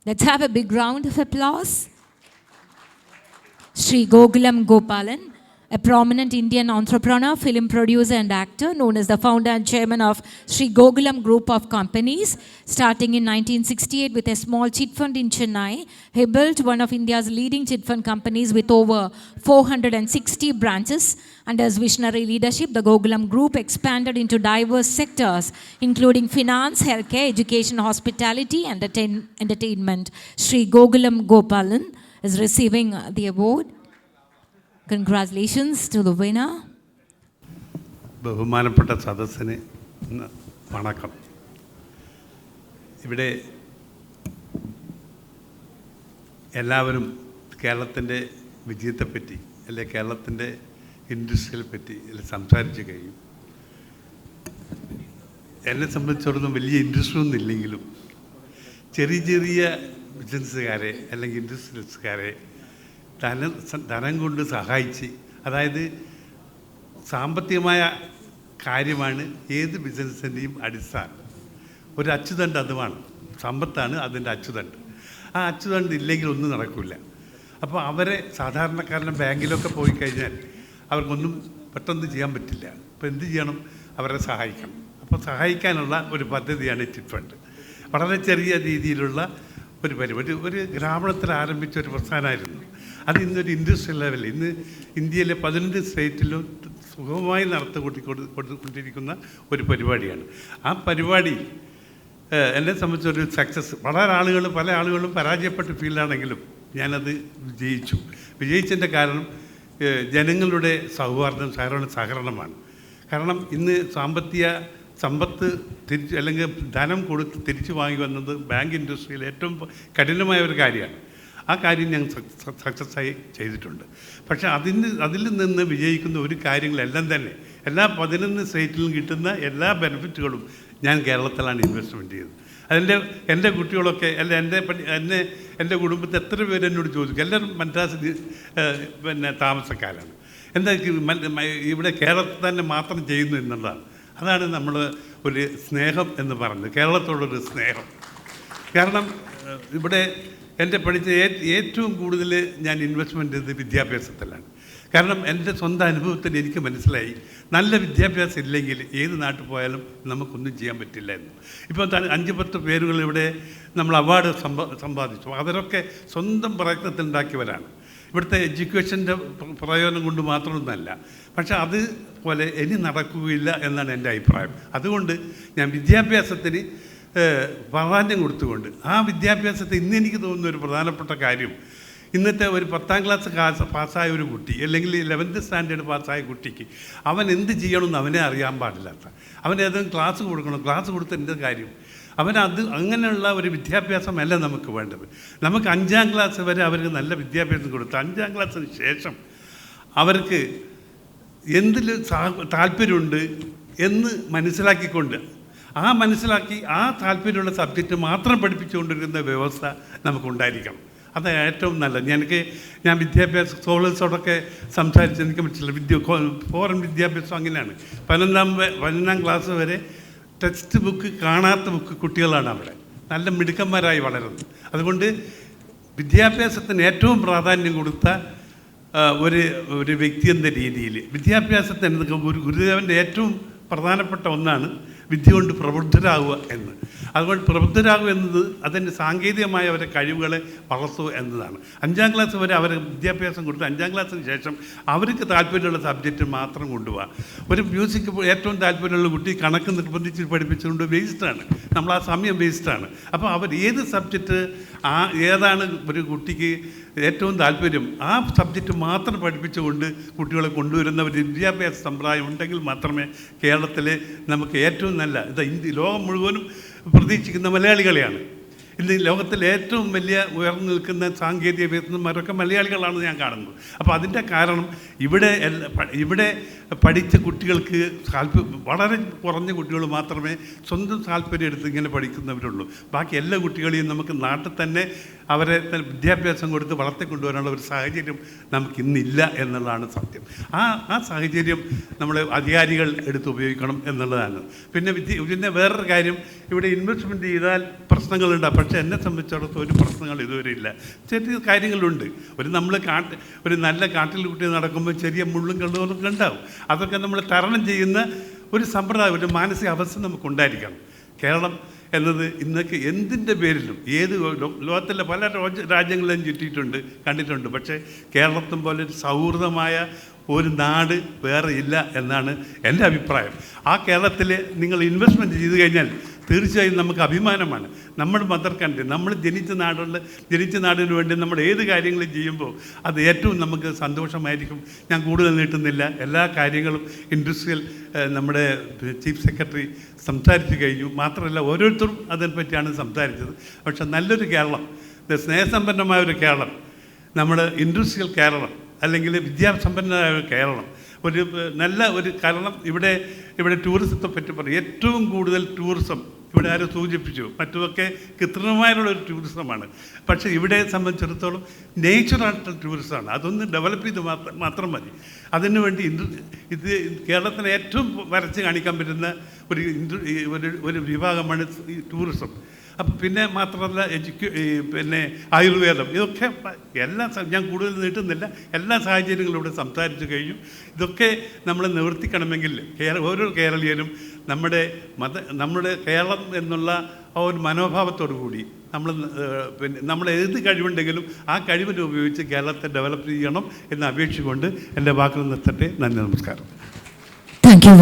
Let's have a big round of applause. Sri Gokulam Gopalan, a prominent Indian entrepreneur, film producer and actor, known as the founder and chairman of Sri Gokulam Group of Companies. Starting in 1968 with a small chit fund in Chennai, he built one of India's leading chit fund companies with over 460 branches. Under his visionary leadership, the Gokulam Group expanded into diverse sectors, including finance, healthcare, education, hospitality, and entertainment. Sri Gokulam Gopalan is receiving the award. Congratulations to the winner. ബഹുമാനപ്പെട്ട സദസ്സിന് വണക്കം. ഇവിടെ എല്ലാവരും കേരളത്തിൻ്റെ വിജയത്തെപ്പറ്റി അല്ലെങ്കിൽ കേരളത്തിൻ്റെ ഇൻഡസ്ട്രിയെ പറ്റി സംസാരിച്ച് കഴിയും. എന്നെ സംബന്ധിച്ചിടത്തോളം വലിയ ഇൻഡസ്ട്രി ഒന്നും ഇല്ലെങ്കിലും ചെറിയ ചെറിയ ബിസിനസ്സുകാരെ അല്ലെങ്കിൽ ഇൻഡസ്ട്രിയലിസ്റ്റുകാരെ ധനം കൊണ്ട് സഹായിച്ച്, അതായത് സാമ്പത്തികമായ കാര്യമാണ് ഏത് ബിസിനസ്സിൻ്റെയും അടിസ്ഥാനം. ഒരു അച്ചുതണ്ട് അതുമാണ്, സമ്പത്താണ് അതിൻ്റെ അച്ചുതണ്ട്. ആ അച്ചുതണ്ട് ഇല്ലെങ്കിൽ ഒന്നും നടക്കില്ല. അപ്പോൾ അവരെ സാധാരണക്കാരനെ ബാങ്കിലൊക്കെ പോയി കഴിഞ്ഞാൽ അവർക്കൊന്നും പെട്ടെന്ന് ചെയ്യാൻ പറ്റില്ല. അപ്പോൾ എന്ത് ചെയ്യണം? അവരെ സഹായിക്കണം. അപ്പോൾ സഹായിക്കാനുള്ള ഒരു പദ്ധതിയാണ് ചിറ്റ് ഫണ്ട്. വളരെ ചെറിയ രീതിയിലുള്ള ഒരു പരിപാടി, ഒരു ഗ്രാമത്തിൽ ആരംഭിച്ച ഒരു പ്രസ്ഥാനമായിരുന്നു. അത് ഇന്നൊരു ഇൻഡസ്ട്രിയൽ ലെവലിൽ ഇന്ന് ഇന്ത്യയിലെ 15 സ്റ്റേറ്റിലും സുഗമമായി നടത്തിക്കൊണ്ടിരിക്കുന്ന ഒരു പരിപാടിയാണ്. ആ പരിപാടി എന്നെ സംബന്ധിച്ചൊരു സക്സസ്. പല ആളുകളും പരാജയപ്പെട്ട ഫീൽഡാണെങ്കിലും ഞാനത് വിജയിച്ചതിൻ്റെ കാരണം ജനങ്ങളുടെ സൗഹാർദ്ദം, സഹകരണമാണ്. കാരണം ഇന്ന് സമ്പത്ത് അല്ലെങ്കിൽ ധനം കൊടുത്ത് തിരിച്ചു വാങ്ങി വന്നത് ബാങ്ക് ഇൻഡസ്ട്രിയിൽ ഏറ്റവും കഠിനമായ ഒരു കാര്യമാണ്. ആ കാര്യം ഞാൻ സക്സസ്സായി ചെയ്തിട്ടുണ്ട്. പക്ഷേ അതിൽ നിന്ന് വിജയിക്കുന്ന ഒരു കാര്യങ്ങളെല്ലാം തന്നെ എല്ലാ 11 സ്റ്റേറ്റിലും കിട്ടുന്ന എല്ലാ ബെനിഫിറ്റുകളും ഞാൻ കേരളത്തിലാണ് ഇൻവെസ്റ്റ്മെൻറ്റ് ചെയ്തത്. എൻ്റെ കുട്ടികളൊക്കെ എൻ്റെ കുടുംബത്തിൽ എത്ര പേര് എന്നോട് ചോദിക്കും. എല്ലാവരും മദ്രാസിൽ താമസക്കാരാണ്. എന്താ ഇവിടെ കേരളത്തിൽ തന്നെ മാത്രം ചെയ്യുന്നു എന്നുള്ളതാണ്. അതാണ് നമ്മൾ ഒരു സ്നേഹം എന്ന് പറയുന്നത്, കേരളത്തോടൊരു സ്നേഹം. കാരണം ഇവിടെ എൻ്റെ പഠിച്ച ഏറ്റവും കൂടുതൽ ഞാൻ ഇൻവെസ്റ്റ്മെൻറ്റ് ചെയ്തത് വിദ്യാഭ്യാസത്തിലാണ്. കാരണം എൻ്റെ സ്വന്തം അനുഭവത്തിൽ എനിക്ക് മനസ്സിലായി, നല്ല വിദ്യാഭ്യാസം ഇല്ലെങ്കിൽ ഏത് നാട്ടിൽ പോയാലും നമുക്കൊന്നും ചെയ്യാൻ പറ്റില്ല എന്ന്. ഇപ്പോൾ 5-10 പേരുകൾ ഇവിടെ നമ്മൾ അവാർഡ് സമ്പാദിച്ചു. അവരൊക്കെ സ്വന്തം പ്രയത്നത്തിലുണ്ടാക്കിയവരാണ്. ഇവിടുത്തെ എഡ്യൂക്കേഷൻ്റെ പ്രയോജനം കൊണ്ട് മാത്രമൊന്നുമല്ല, പക്ഷേ അതുപോലെ ഇനി നടക്കുകയില്ല എന്നാണ് എൻ്റെ അഭിപ്രായം. അതുകൊണ്ട് ഞാൻ വിദ്യാഭ്യാസത്തിന് പ്രാധാന്യം കൊടുത്തുകൊണ്ട് ആ വിദ്യാഭ്യാസത്തെ ഇന്ന് എനിക്ക് തോന്നുന്ന ഒരു പ്രധാനപ്പെട്ട കാര്യം, ഇന്നത്തെ ഒരു 10ാം ക്ലാസ് പാസ്സായ ഒരു കുട്ടി അല്ലെങ്കിൽ 11th സ്റ്റാൻഡേർഡ് പാസ്സായ കുട്ടിക്ക് അവൻ എന്ത് ചെയ്യണമെന്ന് അവനെ അറിയാൻ പാടില്ലാത്ത, അവൻ ഏതെങ്കിലും ക്ലാസ് കൊടുക്കണം, ക്ലാസ് കൊടുത്ത എന്ത് കാര്യം? അങ്ങനെയുള്ള ഒരു വിദ്യാഭ്യാസമല്ല നമുക്ക് വേണ്ടത്. നമുക്ക് 5ാം ക്ലാസ് വരെ അവർക്ക് നല്ല വിദ്യാഭ്യാസം കൊടുത്ത് 5ാം ക്ലാസ്സിന് ശേഷം അവർക്ക് എന്തിൽ താല്പര്യമുണ്ട് എന്ന് മനസ്സിലാക്കി ആ താല്പര്യമുള്ള സബ്ജക്റ്റ് മാത്രം പഠിപ്പിച്ചുകൊണ്ടിരിക്കുന്ന വ്യവസ്ഥ നമുക്കുണ്ടായിരിക്കണം. അത് ഏറ്റവും നല്ലത്. ഞാൻ വിദ്യാഭ്യാസ സ്കോളേഴ്സോടൊക്കെ സംസാരിച്ച് എനിക്ക് മനസ്സിലായി, ഫോറിൻ വിദ്യാഭ്യാസം അങ്ങനെയാണ്. 11ാം ക്ലാസ് വരെ ടെക്സ്റ്റ് ബുക്ക് കാണാത്ത കുട്ടികളാണ് അവിടെ നല്ല മിടുക്കന്മാരായി വളരുന്നത്. അതുകൊണ്ട് വിദ്യാഭ്യാസത്തിന് ഏറ്റവും പ്രാധാന്യം കൊടുത്ത ഒരു വ്യക്തി എന്ന രീതിയിൽ വിദ്യാഭ്യാസത്തിന് ഒരു ഗുരുദേവൻ്റെ ഏറ്റവും പ്രധാനപ്പെട്ട ഒന്നാണ് വിദ്യ കൊണ്ട് പ്രബുദ്ധരാകുക എന്ന്. അതുകൊണ്ട് പ്രബുദ്ധരാകുക എന്നത് അതിൻ്റെ സാങ്കേതികമായ അവരുടെ കഴിവുകളെ വളർത്തുക എന്നതാണ്. 5ാം ക്ലാസ് വരെ അവരെ വിദ്യാഭ്യാസം കൊടുത്ത് 5ാം ക്ലാസ്സിന് ശേഷം അവർക്ക് താല്പര്യമുള്ള സബ്ജക്റ്റ് മാത്രം കൊണ്ടുപോകാം. ഒരു മ്യൂസിക് ഏറ്റവും താല്പര്യമുള്ള കുട്ടി കണക്ക് നിർബന്ധിച്ച് പഠിപ്പിച്ചുകൊണ്ട് വേസ്റ്റാണ്, നമ്മൾ ആ സമയം വേസ്റ്റാണ്. അപ്പോൾ അവർ ഏത് സബ്ജക്റ്റ് ഏതാണ് ഒരു കുട്ടിക്ക് ഏറ്റവും താല്പര്യം ആ സബ്ജക്റ്റ് മാത്രം പഠിപ്പിച്ചുകൊണ്ട് കുട്ടികളെ കൊണ്ടുവരുന്ന ഒരു വിദ്യാഭ്യാസ സമ്പ്രദായം ഉണ്ടെങ്കിൽ മാത്രമേ കേരളത്തിലെ നമുക്ക് ഏറ്റവും നല്ല ലോകം മുഴുവനും പ്രതീക്ഷിക്കുന്ന മലയാളികളെയാണ്. ഇന്ന് ലോകത്തിലെ ഏറ്റവും വലിയ ഉയർന്നു നിൽക്കുന്ന സാങ്കേതിക വിദഗ്ധന്മാരൊക്കെ മലയാളികളാണ് ഞാൻ കാണുന്നത്. അപ്പോൾ അതിൻ്റെ കാരണം ഇവിടെ പഠിച്ച കുട്ടികൾക്ക് വളരെ കുറഞ്ഞ കുട്ടികൾ മാത്രമേ സ്വന്തം താല്പര്യം എടുത്ത് ഇങ്ങനെ പഠിക്കുന്നവരുള്ളൂ. ബാക്കി എല്ലാ കുട്ടികളെയും നമുക്ക് നാട്ടിൽ തന്നെ അവരെ വിദ്യാഭ്യാസം കൊടുത്ത് വളർത്തിക്കൊണ്ടുവരാനുള്ള ഒരു സാഹചര്യം നമുക്കിന്നില്ല എന്നുള്ളതാണ് സത്യം. ആ സാഹചര്യം നമ്മൾ അധികാരികൾ എടുത്ത് ഉപയോഗിക്കണം എന്നുള്ളതാണ്. പിന്നെ വേറൊരു കാര്യം, ഇവിടെ ഇൻവെസ്റ്റ്മെൻറ്റ് ചെയ്താൽ പ്രശ്നങ്ങളുണ്ട്. പക്ഷേ എന്നെ സംബന്ധിച്ചിടത്തോളം ഒരു പ്രശ്നങ്ങൾ ഇതുവരെ ഇല്ല. ചെറിയ കാര്യങ്ങളുണ്ട്. ഒരു നല്ല കാട്ടിൽ കുട്ടി നടക്കുമ്പോൾ ചെറിയ മുള്ളും കള്ളുകളൊക്കെ ഉണ്ടാവും. അതൊക്കെ നമ്മൾ തരണം ചെയ്യുന്ന ഒരു സമ്പ്രദായം, ഒരു മാനസികാവസ്ഥ നമുക്കുണ്ടായിരിക്കണം. കേരളം എന്നത് ഇന്നൊക്കെ എന്തിൻ്റെ പേരിലും ലോകത്തിലെ പല രാജ്യങ്ങളിലും ചുറ്റിയിട്ടുണ്ട്, കണ്ടിട്ടുണ്ട്. പക്ഷേ കേരളത്തും പോലെ ഒരു സൗഹൃദമായ ഒരു നാട് വേറെ ഇല്ല എന്നാണ് എൻ്റെ അഭിപ്രായം. ആ കേരളത്തിൽ നിങ്ങൾ ഇൻവെസ്റ്റ്മെൻറ്റ് ചെയ്ത് കഴിഞ്ഞാൽ തീർച്ചയായും നമുക്ക് അഭിമാനമാണ്. നമ്മുടെ മദർ കൺട്രി, നമ്മൾ ജനിച്ച നാടിന് വേണ്ടി നമ്മൾ ഏത് കാര്യങ്ങളും ചെയ്യുമ്പോൾ അത് ഏറ്റവും നമുക്ക് സന്തോഷമായിരിക്കും. ഞാൻ കൂടുതൽ നീട്ടുന്നില്ല. എല്ലാ കാര്യങ്ങളും ഇൻഡസ്ട്രിയൽ നമ്മുടെ ചീഫ് സെക്രട്ടറി സംസാരിച്ചു കഴിഞ്ഞു. മാത്രമല്ല ഓരോരുത്തരും അതിനെപ്പറ്റിയാണ് സംസാരിച്ചത്. പക്ഷെ നല്ലൊരു കേരളം, സ്നേഹസമ്പന്നമായ ഒരു കേരളം, നമ്മുടെ ഇൻഡസ്ട്രിയൽ കേരളം, അല്ലെങ്കിൽ വിദ്യാസമ്പന്നമായ ഒരു കേരളം, ഒരു നല്ല ഒരു കേരളം. ഇവിടെ ടൂറിസത്തെ പറ്റി പറയും. ഏറ്റവും കൂടുതൽ ടൂറിസം ഇവിടെ ആരും സൂചിപ്പിച്ചു, മറ്റുമൊക്കെ കൃത്രിമമായുള്ളൊരു ടൂറിസമാണ്. പക്ഷേ ഇവിടെ സംബന്ധിച്ചിടത്തോളം നേച്ചുറായിട്ടുള്ള ടൂറിസമാണ്. അതൊന്ന് ഡെവലപ്പ് ചെയ്ത് മാത്രം മതി. അതിനു വേണ്ടി ഇത് കേരളത്തിന് ഏറ്റവും വരച്ച് കാണിക്കാൻ പറ്റുന്ന ഒരു വിഭാഗമാണ് ഈ ടൂറിസം. അപ്പം പിന്നെ മാത്രമല്ല പിന്നെ ആയുർവേദം, ഇതൊക്കെ ഞാൻ കൂടുതൽ നീട്ടുന്നില്ല. എല്ലാ സാഹചര്യങ്ങളും ഇവിടെ സംസാരിച്ചു കഴിഞ്ഞു. ഇതൊക്കെ നമ്മൾ നിവർത്തിക്കണമെങ്കിൽ ഓരോ കേരളീയരും നമ്മുടെ കേരളം എന്നുള്ള ആ ഒരു മനോഭാവത്തോടു കൂടി നമ്മൾ ഏത് കഴിവുണ്ടെങ്കിലും ആ കഴിവിനെ ഉപയോഗിച്ച് കേരളത്തെ ഡെവലപ്പ് ചെയ്യണം എന്ന് അപേക്ഷിച്ചുകൊണ്ട് എൻ്റെ വാക്കുകൾ നിർത്തട്ടെ. നന്ദി, നമസ്കാരം.